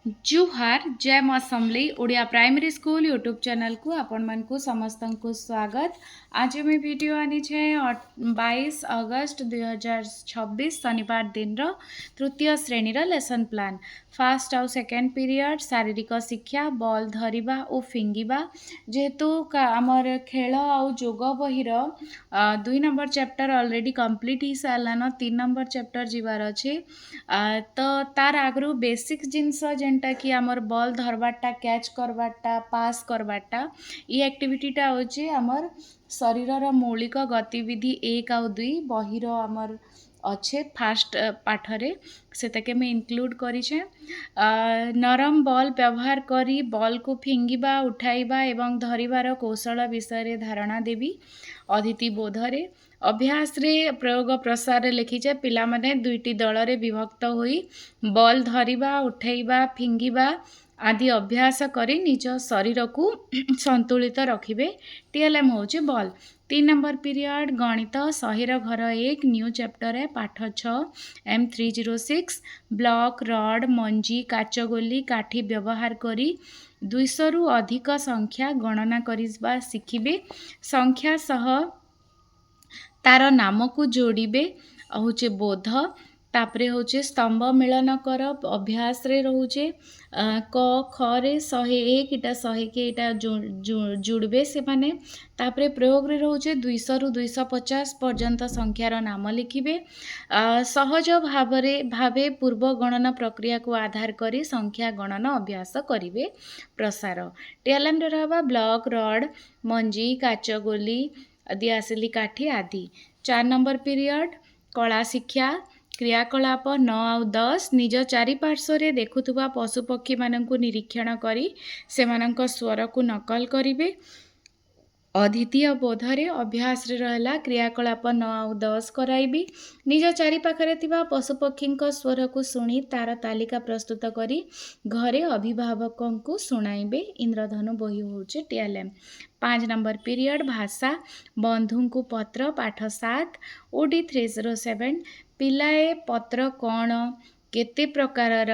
जुहार जय मां Samali Odia primary school YouTube channel को आपण मन को समस्त को स्वागत। आज मैं वीडियो आनी छे 22 अगस्त 2026 शनिवार दिन रो तृतीय श्रेणी रो लेसन प्लान फास्ट आउ सेकेंड पीरियड शारीरिक शिक्षा बॉल धरिबा और फिंगिबा जेहेतु आमर खेल आउ जोग बही रो 2 नंबर चैप्टर ऑलरेडी कंप्लीट ही सारान 3 नंबर चैप्टर जीवार अच्छे तो तार आगु बेसिक जिनस जेनटा कि आमर बॉल धरबाटा कैच करबाटा पास करबाटा ये एक्टिविटीटा होची आमर शरीर मौलिक गतिविधि 1 आउ 2 बहिर आमर अच्छे फास्ट पाठरे से तके मैं इनक्लूड करिछे। नरम बॉल व्यवहार करी बॉल को फिंगिबा उठाइबा एवं धरिबार कौशल विषय धारणा देवी अदिति बोधरे अभ्यास रे प्रयोग प्रसार लिखिचे पिला माने दुईटी दल रे विभक्त होई बॉल धरिबा उठाइबा फिंगिबा आदि अभ्यास करी निज शरीर को संतुलित रखिबे। टीएलएम होचे बॉल 3 नंबर पीरियड गणित शहीर घर 1 न्यू चैप्टर है पाठ 6 M306 ब्लॉक रड मंजी काचगोली काठी व्यवहार करी 200 रु अधिक संख्या गणना करिबा शिखिबे। संख्या सह तार नाम को जोड़िबे होचे बोध तापरे होचे स्तंभ मिलन कर अभ्यास रे रोचे क ख रे 101 इटा 100 के इटा जुड़बे से माने तापरे प्रयोग रे रोचे 200 रु 250 पर्यंत संख्यार नाम लिखिबे। सहज भावे पूर्व गणना प्रक्रिया को आधार करी संख्या गणना अभ्यास करिवे प्रसार। टीएलएम रे रहबा ब्लॉक रड मंजी काचगोली आदि आसिली काठी आदि। 4 नंबर पीरियड कला शिक्षा क्रियाकलाप 9 आउ 10 निज चारिपार्श्व देखुवा पशुपक्षी मानक निरीक्षण करी सेमानक स्वर को नकल करिवे। अद्वितीय बोधरे अभ्यास रे रहला क्रियाकलाप 9 आउ 10 कराइबी निज चारिपाखरे थिबा पशुपक्षी स्वर को शुणी तार तालिका प्रस्तुत करी घरे अभिभावकों को शुणाइबे। इंद्रधनु बही होचे टीएलएम। 5 नंबर पीरियड भाषा बंधु को पत्र पाठ 7 OD 307 पिलाए पत्र कौन केते प्रकारर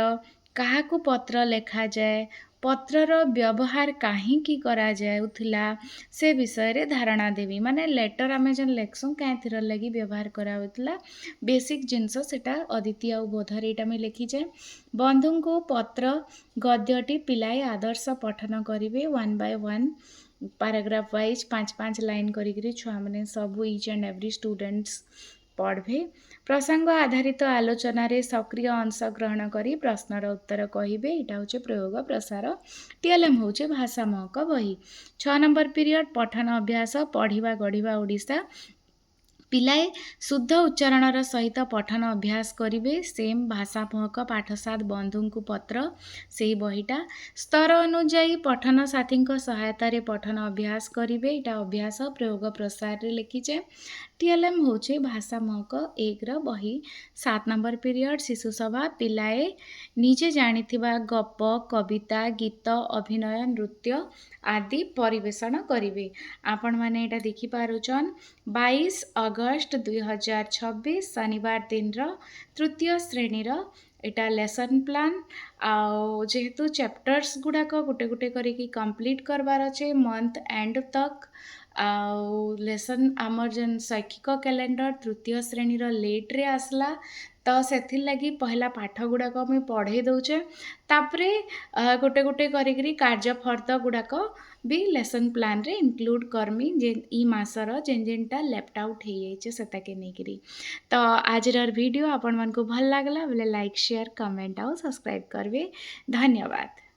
कहा को पत्र लेखा जाए पत्रर व्यवहार कहीं करा जाउथिला से विषय रे धारणा देवी माने लेटर आमे जन लेखसु कैथिर लगी व्यवहार करा होतला बेसिक जिनस सेटा अद्वितीय और बोधरे एटा में लिखी जाए। बंधु को पत्र गद्यटी पिलाए आदर्श पठन करिवे 1 by 1 पैराग्राफ वाइज 5 लाइन करी छुआ मैंने सब इच एंड एवरी स्टूडेंट्स पढ़े। प्रसंग आधारित आलोचन रे सक्रिय अंश ग्रहण करी प्रश्नर उत्तर कहिबे एटा होचे प्रयोग प्रसार। टीएलएम होचे भाषा महक बही। 6 नंबर पीरियड पठन अभ्यास पढ़िबा गढ़िबा ओडिशा पिलाए शुद्ध उच्चारण सहित पठन अभ्यास करिवे सेम भाषा महक पाठ 7 बंधु को पत्र से बहीटा स्तर अनुजाई पठन साथी सहायता पठन अभ्यास करिवे एटा अभ्यास प्रयोग प्रसार रे लिखिचे। टीएलएम होचे भाषा महक 1 र बही। 7 नंबर पीरियड शिशु सभा पिलाए निजे जानिथिबा गप कविता गीत अभिनय नृत्य आदि परिवेषण करिवे। आपण माने एटा देखि पारुचन 22 अगस्त 2026 शनिवार दिन रो तृतीय श्रेणी रो एटा लेसन प्लान आउ जेहेतु चैप्टर्स गुड़ाक गोटे गोटे करिकी कंप्लीट करबार अच्छे मंथ एंड तक आउ लेसन आमर जन शैक्षिक कैलेंडर तृतीय श्रेणी रो लेट रे आसला तो सेथिर लगी पहला पाठ गुड़ाक मुई पढ़े दउचे तापरे गोटे गोटे करिकी कार्य फर्द गुड़ाक भी लेसन प्लान रे इंक्लूड करमी जे ई मासर जेन जेनटा लेफ्ट आउट हो जाइए सेता के नेकरी। तो आज वीडियो आपण मन को भल लागला बोले लाइक शेयर कमेंट आउ सब्सक्राइब करबे। धन्यवाद।